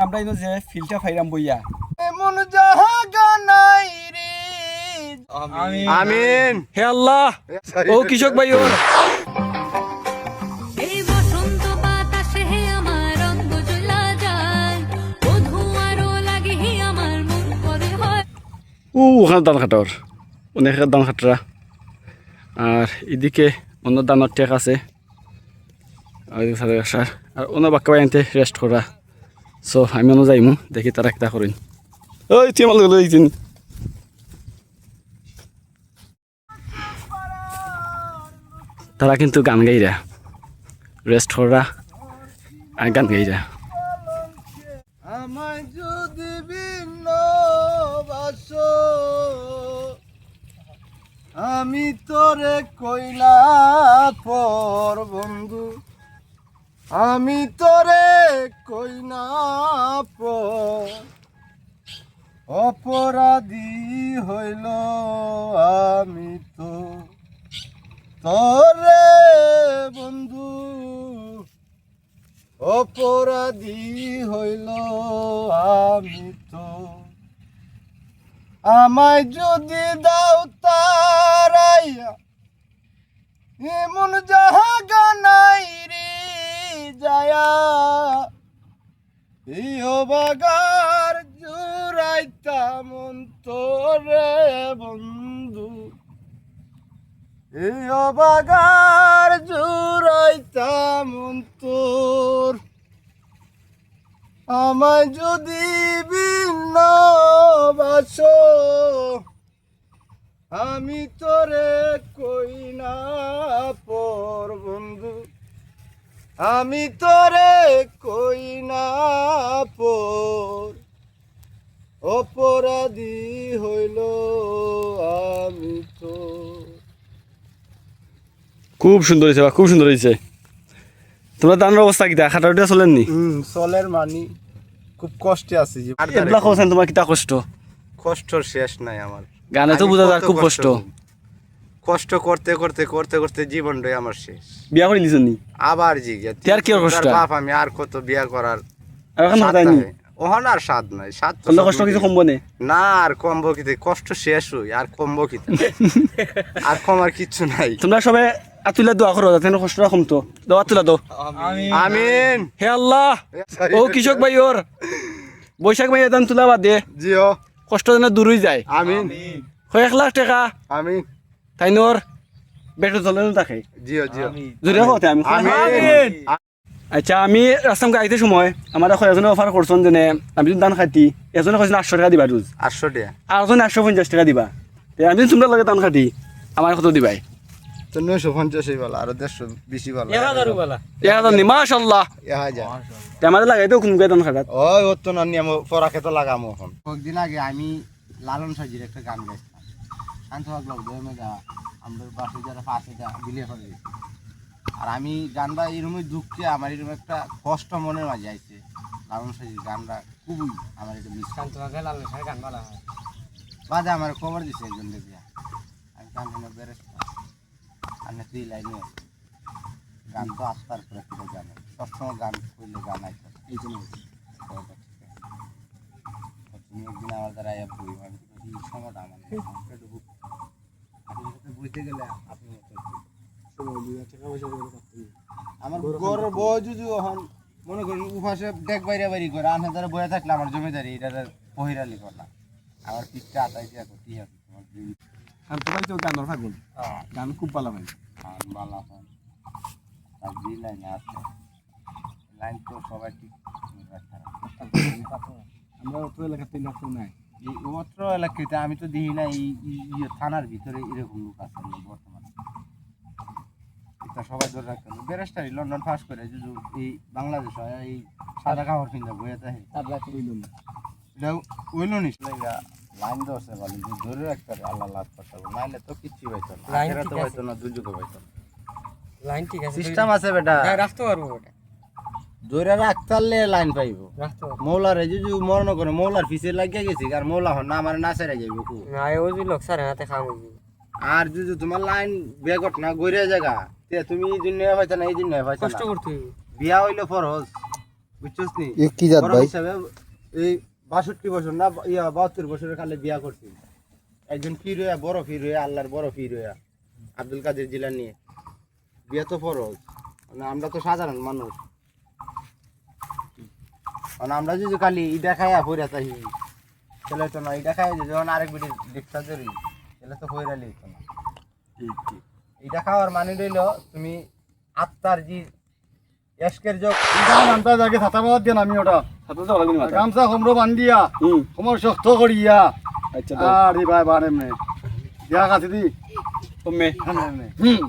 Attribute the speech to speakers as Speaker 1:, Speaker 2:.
Speaker 1: আমরা ইনো যে ফিল্টা ফাইরাম বইয়া
Speaker 2: এমন জাহাগা নাই রে।
Speaker 1: আমিন হে আল্লাহ। ও কৃষক ভাই ওর
Speaker 3: এই বসন্ত বাতাসে হে আমার রঙ্গ জ্বলা যায়, ও ধোঁয়ারও লাগে হে আমার মন করে হয়।
Speaker 1: ওখানে ধান কাটা ওর অনেক ধান কাটরা, আর এদিকে অন্য ধানের টেক আছে আর অন্য বাক্কা ভাই আনতে রেস্ট করা। সো আমি অন্য যাইমু দেখি তারা কিতা করেন। ওই তুই আমার লগে লইছিন তারা কিন্তু গান গাইরা রেস্ট করা আর গান গাইরা।
Speaker 2: আমায় যদি ভিন্ন বাসো, আমি তোরে কইলা পর বন্ধু, আমি তোরে কইনা পর অপরাধী হইল আমি তো তোরে বন্ধু, অপরাধী হইল আমি তো। আমায় যদি দাও তারাইয়া এমন জাহাগা নাই রে যায়া, ইও বাগার জুড়াইতা মন তোরে বন্ধু, ইও বাগার জুড়াইতা মন তোর। আমায় যদি ভিন্ন বাসো, আমি তোরে কই না পর বন্ধু, আমি তোরে কই না পর অপরাধী হইল আমি তো।
Speaker 1: খুব সুন্দর হয়েছে বা খুব সুন্দর হয়েছে। তোমরা দানের অবস্থা কিতা খাটাটা চলেননি?
Speaker 2: চলের মানি খুব কষ্টে আছি।
Speaker 1: এগুলা খোঁজেন তোমার কিতা কষ্ট?
Speaker 2: কষ্টর শেষ নাই আমার।
Speaker 1: গানে তো বোঝা যায় খুব কষ্ট।
Speaker 2: কষ্ট করতে করতে করতে করতে জীবনটাই আমার শেষ।
Speaker 1: বিয়া করে নিছেন নি?
Speaker 2: আবার জিগে
Speaker 1: আর কি কষ্ট?
Speaker 2: বাপ আমি আর কত বিয়া করার
Speaker 1: আর এখন হতায়নি?
Speaker 2: ওহন আর স্বাদ নাই, স্বাদ তো
Speaker 1: তোমরা কষ্ট কিছু কমবো নে?
Speaker 2: না, আর কমবো কিতে, কষ্ট শেষ হই আর কমবো কিতে, আর কমার কিচ্ছু নাই।
Speaker 1: তোমরা সবে আতুলা দোয়া করো যাতে কষ্টটা কমতো। দাও আতুলা দাও।
Speaker 2: আমিন
Speaker 1: হে আল্লাহ। ও কৃষক ভাই ওর বৈশাখ ভাই দান তুলা বাদ দে,
Speaker 2: জিও
Speaker 1: কষ্ট যেন দূর হয়ে যায়।
Speaker 2: আমিন
Speaker 1: 1,00,000 টাকা
Speaker 2: আমিন
Speaker 1: তাই নোর বেটো চলে না তাকে
Speaker 2: জিও জিও
Speaker 1: জুড়ে হতে আমি।
Speaker 2: আমিন।
Speaker 1: আচ্ছা আমি রাস্তাম গাইতে সময় আমার এজনে অফার করছেন যে আমি যদি ধান খাটি এজনে কইছেন 800 টাকা দিবা রোজ,
Speaker 2: 800 টাকা
Speaker 1: আর এজনে 850 টাকা দিবা। আমি তোমরা লাগে ধান খাটি আমার কত দিবাই?
Speaker 2: তো 950 বলা আর 150 বেশি বলা
Speaker 1: 1000 নি মাশাআল্লাহ।
Speaker 2: 1000
Speaker 1: আমার লাগাই দাও কোন ধান খাটাত।
Speaker 2: ওই অত না নিয়ম পরাকে তো লাগামো এখন। কয়েকদিন আগে আমি লালন সাজির একটা গান গাইছিলাম, শান্ত পাগলা মেয়েরা আমাদের পাশে যারা পাশে বিলিয়ে ফেলে। আর আমি গানটা এরকমই দুঃখে আমার এরকম একটা কষ্ট মনের মাঝে আইছে। লালন সাজির গানটা খুবই আমার এটা মিস। শান্ত পাগলা লালন সাজির গান ভালো হয় বাদে আমার খবর দিছে একজন দেখিয়া, আমি গান শুনে বেরেস্তা আর না তুই লাইনে আছে গান তো আস্তার করে ফিরে জানে সবসময় গান করলে গান আইতে এই জন্য তুমি একদিন আমার দ্বারা বই এই সময়টা আমার বইতে গেলে আপনি আমার গর বই যদি এখন মনে করেন উপাসে ডেক বাইরে বাইরে করে আনহে দ্বারা বয়ে থাকলে আমার জমিদারি এটা বহিরালি করলাম আমার পিঠটা আতাই দিয়া করতে হবে তোমার
Speaker 1: আর তোমার তো গানের পাগল, গান খুব ভালো হয়।
Speaker 2: গান বালা হয় আর দুই লাইন আছে, লাইন তো সবাই ঠিক
Speaker 1: আমরা অত এলাকাতে লোক নাই,
Speaker 2: এই অত্র এলাকাতে আমি তো দেখি না এই থানার ভিতরে এরকম লোক আছে বর্তমানে। এটা সবাই ধরে রাখতে হবে। ব্যারিস্টারি লন্ডন পাস করে যদি এই বাংলাদেশ হয় এই সাদা কাপড় কিনতে বইয়ে থাকে এটা ওইল নিস লাইন ধরছে বলে যে ধরে রাখতে হবে আল্লাহ লাভ করতে হবে, নাইলে তো কিচ্ছু পাইতো না, আখেরাতে পাইতো না, দুর্যোগও পাইতো না। লাইন ঠিক আছে, সিস্টেম আছে বেটা, রাখতে পারবো বেটা, ধরে রাখতে পারলে লাইন পাইবো। মৌলারে যদি মরণ করে মৌলার পিছে লাগিয়ে গেছি আর মৌলা হন না আমার না সেরে যাইব খুব না ওই যে লোক সারে হাতে খাম। আর যদি তোমার লাইন বেগট না গড়িয়া জায়গা তে তুমি এই জন্য পাইতা না, এই জন্য পাইতা কষ্ট করতে বিয়া হইলো ফরজ বুঝছস নি
Speaker 4: এ কি জাত
Speaker 2: বড়
Speaker 4: ভাই?
Speaker 2: হিসাবে এই 62 বছর না 72 বছরের কালে বিয়া করছি একজন পীর হইয়া বড় পীর হইয়া আল্লাহর বড় পীর হইয়া আব্দুল কাদের জিলানী বিয়া তো ফরজ মানে আমরা তো সাধারণ মানুষ মানে আমরা যদি খালি ইটা খাইয়া পইরা চাই তাহলে তো না ইটা খাই যখন আরেক বেটি দীক্ষা ধরি তাহলে তো পইরা লিখতো না এটা খাওয়ার মানে রইল তুমি আত্মার যে এশকের যোগ
Speaker 4: নামটা যাকে ছাতাবাদ দিয়ে নামি ওটা
Speaker 1: সাথে তো লাগবে মাথা
Speaker 4: গামছা কমরো বান্ধিয়া
Speaker 1: হুম
Speaker 4: কোমর শক্ত করিয়া
Speaker 1: আচ্ছা দাও
Speaker 4: আরে ভাই বারে মে দিয়া কাছে দি
Speaker 1: কমে
Speaker 4: হুম